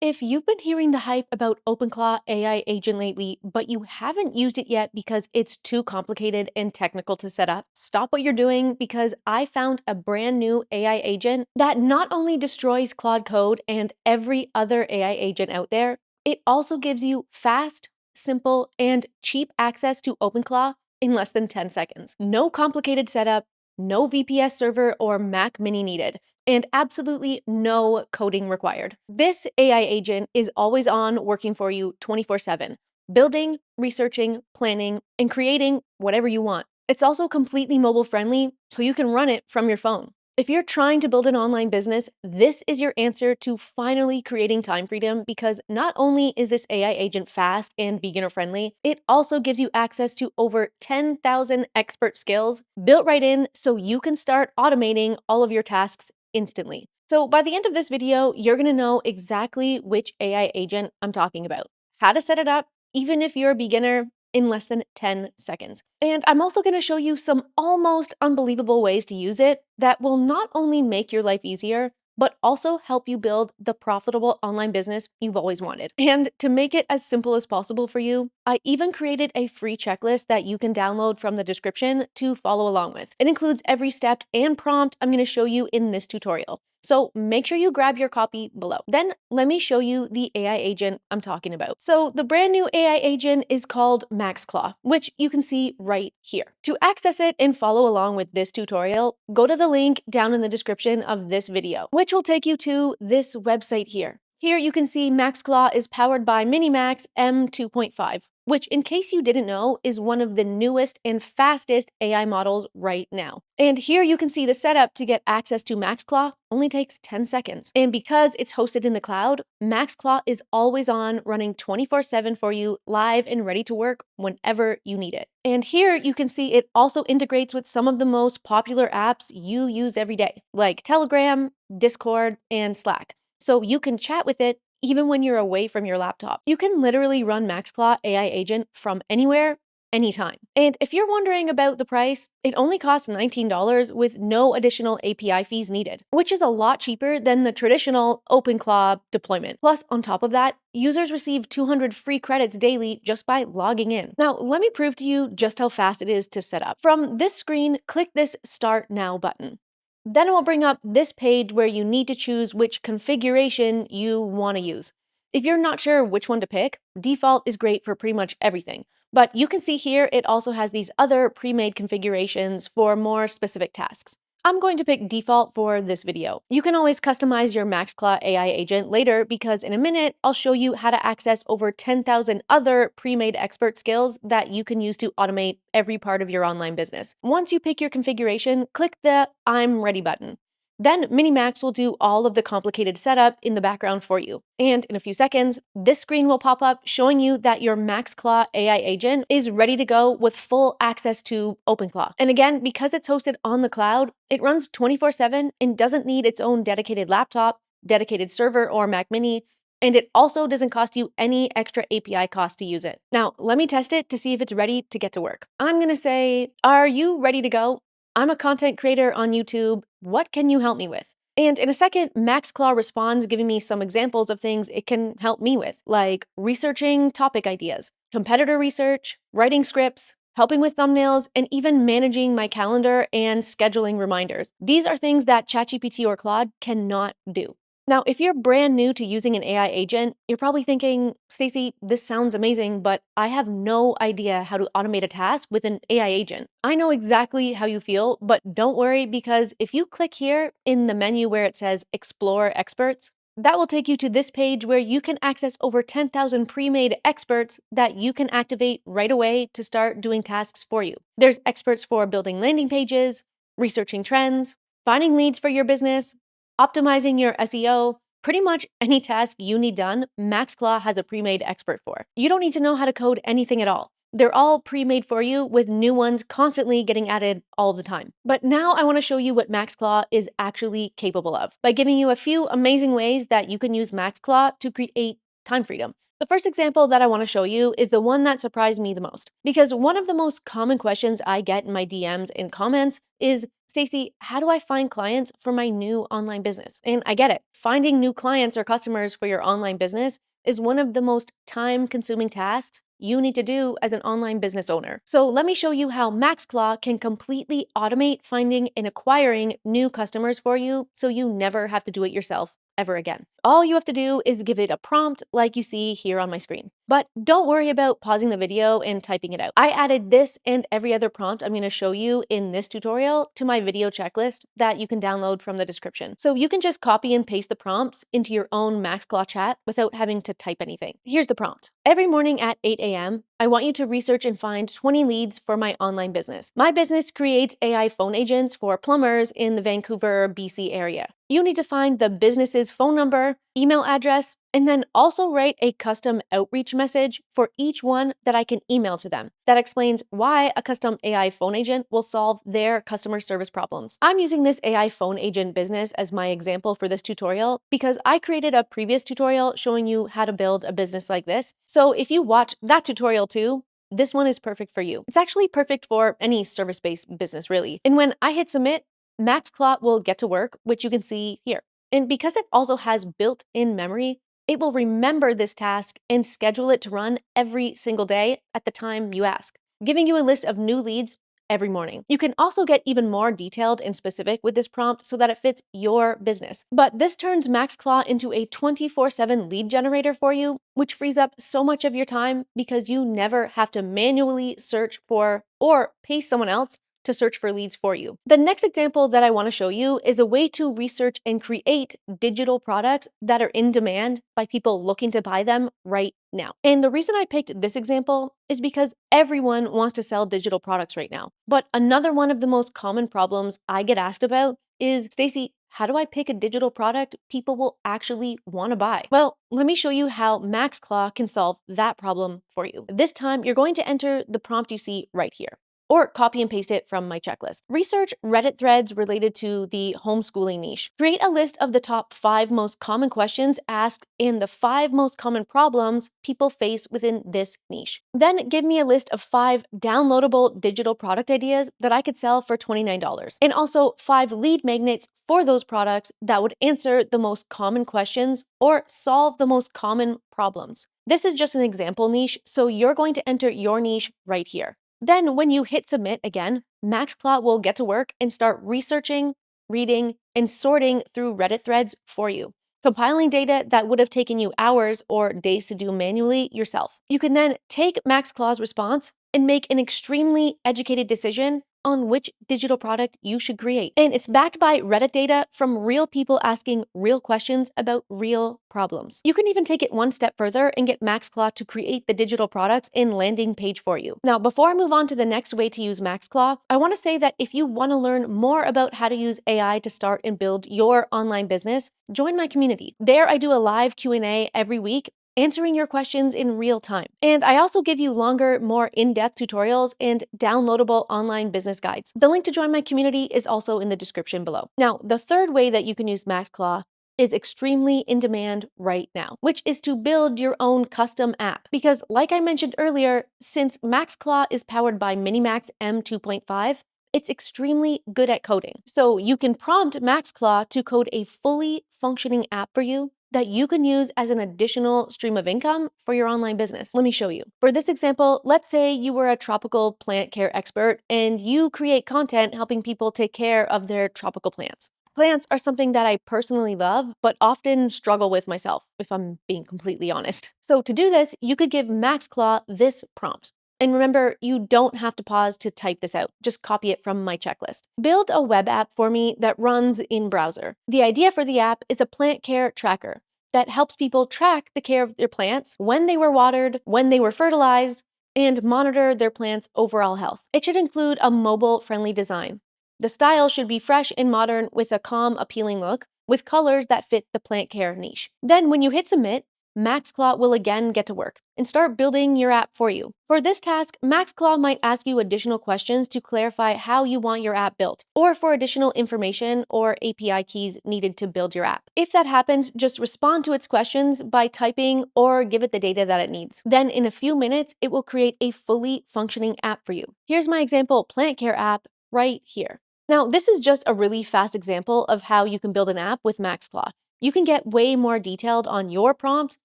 If you've been hearing the hype about OpenClaw AI agent lately, but you haven't used it yet because it's too complicated and technical to set up, stop what you're doing because I found a brand new AI agent that not only destroys Claude Code and every other AI agent out there, it also gives you fast, simple, and cheap access to OpenClaw in less than 10 seconds. No complicated setup, no VPS server or Mac Mini needed, and absolutely no coding required. This AI agent is always on, working for you 24/7, building, researching, planning, and creating whatever you want. It's also completely mobile friendly, so you can run it from your phone. If you're trying to build an online business, this is your answer to finally creating time freedom, because not only is this AI agent fast and beginner friendly, it also gives you access to over 10,000 expert skills built right in so you can start automating all of your tasks instantly. So by the end of this video, you're going to know exactly which AI agent I'm talking about, how to set it up, even if you're a beginner, in less than 10 seconds. And I'm also going to show you some almost unbelievable ways to use it that will not only make your life easier, but also help you build the profitable online business you've always wanted. And to make it as simple as possible for you, I even created a free checklist that you can download from the description to follow along with. It includes every step and prompt I'm going to show you in this tutorial. So make sure you grab your copy below. Then let me show you the AI agent I'm talking about. So the brand new AI agent is called maxclaw, which you can see right here. To access it and follow along with this tutorial, go to the link down in the description of this video, which will take you to this website here. Here you can see maxclaw is powered by minimax M2.5, which, in case you didn't know, is one of the newest and fastest AI models right now. And here you can see the setup to get access to maxclaw only takes 10 seconds. And because it's hosted in the cloud, maxclaw is always on, running 24/7 for you, live and ready to work whenever you need it. And here you can see it also integrates with some of the most popular apps you use every day, like Telegram, Discord, and Slack. So you can chat with it even when you're away from your laptop. You can literally run maxclaw AI agent from anywhere, anytime. And if you're wondering about the price, it only costs $19 with no additional API fees needed, which is a lot cheaper than the traditional OpenClaw deployment. Plus, on top of that, users receive 200 free credits daily just by logging in. Now, let me prove to you just how fast it is to set up. From this screen, click this Start Now button. Then it will bring up this page where you need to choose which configuration you want to use. If you're not sure which one to pick, default is great for pretty much everything. But you can see here it also has these other pre-made configurations for more specific tasks. I'm going to pick default for this video. You can always customize your maxclaw AI agent later, because in a minute, I'll show you how to access over 10,000 other pre-made expert skills that you can use to automate every part of your online business. Once you pick your configuration, click the I'm ready button. Then Minimax will do all of the complicated setup in the background for you. And in a few seconds, this screen will pop up showing you that your maxclaw AI agent is ready to go with full access to OpenClaw. And again, because it's hosted on the cloud, it runs 24/7 and doesn't need its own dedicated laptop, dedicated server, or Mac Mini. And it also doesn't cost you any extra API cost to use it. Now, let me test it to see if it's ready to get to work. I'm gonna say, are you ready to go? I'm a content creator on YouTube. What can you help me with? And in a second, maxclaw responds, giving me some examples of things it can help me with, like researching topic ideas, competitor research, writing scripts, helping with thumbnails, and even managing my calendar and scheduling reminders. These are things that ChatGPT or Claude cannot do. Now, if you're brand new to using an AI agent, you're probably thinking, Stacy, this sounds amazing, but I have no idea how to automate a task with an AI agent. I know exactly how you feel, but don't worry, because if you click here in the menu where it says Explore Experts, that will take you to this page where you can access over 10,000 pre-made experts that you can activate right away to start doing tasks for you. There's experts for building landing pages, researching trends, finding leads for your business, optimizing your SEO. Pretty much any task you need done, maxclaw has a pre-made expert for. You don't need to know how to code anything at all. They're all pre-made for you, with new ones constantly getting added all the time. But now I want to show you what maxclaw is actually capable of by giving you a few amazing ways that you can use maxclaw to create time freedom. The first example that I want to show you is the one that surprised me the most, because one of the most common questions I get in my DMs and comments is, Stacy, how do I find clients for my new online business? And I get it. Finding new clients or customers for your online business is one of the most time-consuming tasks you need to do as an online business owner. So let me show you how maxclaw can completely automate finding and acquiring new customers for you so you never have to do it yourself ever again. All you have to do is give it a prompt like you see here on my screen. But don't worry about pausing the video and typing it out. I added this and every other prompt I'm going to show you in this tutorial to my video checklist that you can download from the description. So you can just copy and paste the prompts into your own maxclaw chat without having to type anything. Here's the prompt. Every morning at 8 a.m., I want you to research and find 20 leads for my online business. My business creates AI phone agents for plumbers in the Vancouver, BC area. You need to find the business's phone number, email address, and then also write a custom outreach message for each one that I can email to them that explains why a custom AI phone agent will solve their customer service problems. I'm using this AI phone agent business as my example for this tutorial because I created a previous tutorial showing you how to build a business like this. So if you watch that tutorial too, this one is perfect for you. It's actually perfect for any service-based business, really. And when I hit submit, maxclaw will get to work, which you can see here. And because it also has built-in memory, it will remember this task and schedule it to run every single day at the time you ask, giving you a list of new leads every morning. You can also get even more detailed and specific with this prompt so that it fits your business. But this turns maxclaw into a 24/7 lead generator for you, which frees up so much of your time because you never have to manually search for or pay someone else to search for leads for you. The next example that I want to show you is a way to research and create digital products that are in demand by people looking to buy them right now. And the reason I picked this example is because everyone wants to sell digital products right now. But another one of the most common problems I get asked about is, Stacy, how do I pick a digital product people will actually want to buy? Well, let me show you how maxclaw can solve that problem for you. This time, you're going to enter the prompt you see right here, or copy and paste it from my checklist. Research Reddit threads related to the homeschooling niche. Create a list of the top 5 most common questions asked and the 5 most common problems people face within this niche. Then give me a list of 5 downloadable digital product ideas that I could sell for $29, and also 5 lead magnets for those products that would answer the most common questions or solve the most common problems. This is just an example niche, so you're going to enter your niche right here. Then when you hit submit again, maxclaw will get to work and start researching, reading, and sorting through Reddit threads for you, compiling data that would have taken you hours or days to do manually yourself. You can then take maxclaw's response and make an extremely educated decision on which digital product you should create. And it's backed by Reddit data from real people asking real questions about real problems. You can even take it one step further and get maxclaw to create the digital products in landing page for you. Now, before I move on to the next way to use maxclaw, I want to say that if you want to learn more about how to use AI to start and build your online business, join my community. There I do a live Q&A every week, answering your questions in real time. And I also give you longer, more in-depth tutorials and downloadable online business guides. The link to join my community is also in the description below. Now, the third way that you can use maxclaw is extremely in demand right now, which is to build your own custom app. Because like I mentioned earlier, since maxclaw is powered by Minimax M2.5, it's extremely good at coding. So you can prompt maxclaw to code a fully functioning app for you that you can use as an additional stream of income for your online business. Let me show you. For this example, let's say you were a tropical plant care expert and you create content helping people take care of their tropical plants. Plants are something that I personally love, but often struggle with myself, if I'm being completely honest. So to do this, you could give maxclaw this prompt. And remember, you don't have to pause to type this out. Just copy it from my checklist. Build a web app for me that runs in browser. The idea for the app is a plant care tracker that helps people track the care of their plants, when they were watered, when they were fertilized, and monitor their plants' overall health. It should include a mobile-friendly design. The style should be fresh and modern with a calm, appealing look, with colors that fit the plant care niche. Then when you hit submit, maxclaw will again get to work and start building your app for you. For this task, maxclaw might ask you additional questions to clarify how you want your app built, or for additional information or API keys needed to build your app. If that happens, just respond to its questions by typing or give it the data that it needs. Then in a few minutes, it will create a fully functioning app for you. Here's my example plant care app right here. Now, this is just a really fast example of how you can build an app with maxclaw. You can get way more detailed on your prompt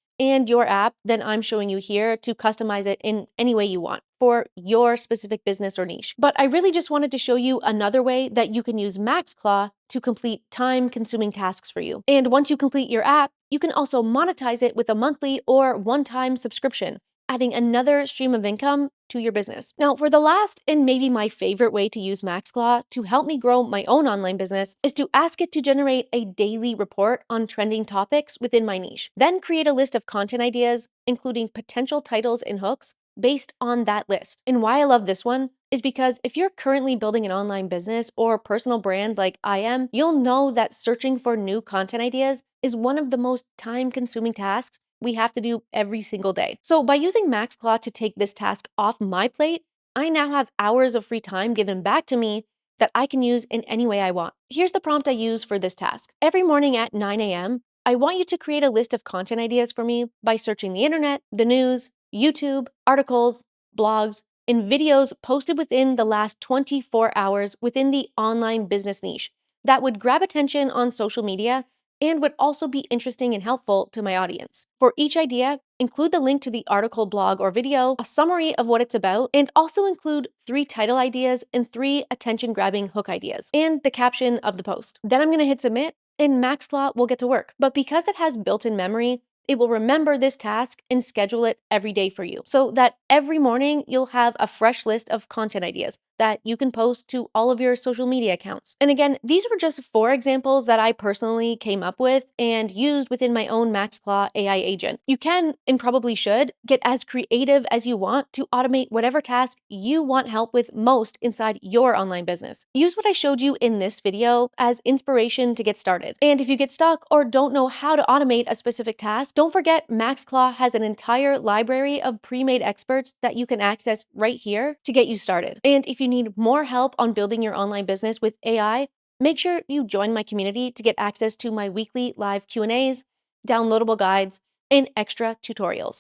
and your app than I'm showing you here to customize it in any way you want for your specific business or niche. But I really just wanted to show you another way that you can use maxclaw to complete time-consuming tasks for you. And once you complete your app, you can also monetize it with a monthly or one-time subscription, adding another stream of income to your business. Now, for the last and maybe my favorite way to use maxclaw to help me grow my own online business is to ask it to generate a daily report on trending topics within my niche. Then create a list of content ideas, including potential titles and hooks based on that list. And why I love this one is because if you're currently building an online business or personal brand like I am, you'll know that searching for new content ideas is one of the most time-consuming tasks we have to do every single day. So by using maxclaw to take this task off my plate, I now have hours of free time given back to me that I can use in any way I want. Here's the prompt I use for this task. Every morning at 9 a.m., I want you to create a list of content ideas for me by searching the internet, the news, YouTube, articles, blogs, and videos posted within the last 24 hours within the online business niche that would grab attention on social media and would also be interesting and helpful to my audience. For each idea, include the link to the article, blog, or video, a summary of what it's about, and also include 3 title ideas and 3 attention-grabbing hook ideas, and the caption of the post. Then I'm gonna hit submit, and maxclaw will get to work. But because it has built-in memory, it will remember this task and schedule it every day for you so that every morning you'll have a fresh list of content ideas that you can post to all of your social media accounts. And again, these were just 4 examples that I personally came up with and used within my own maxclaw AI agent. You can, and probably should, get as creative as you want to automate whatever task you want help with most inside your online business. Use what I showed you in this video as inspiration to get started. And if you get stuck or don't know how to automate a specific task, don't forget maxclaw has an entire library of pre-made experts that you can access right here to get you started. And if you need more help on building your online business with AI, make sure you join my community to get access to my weekly live Q&As, downloadable guides, and extra tutorials.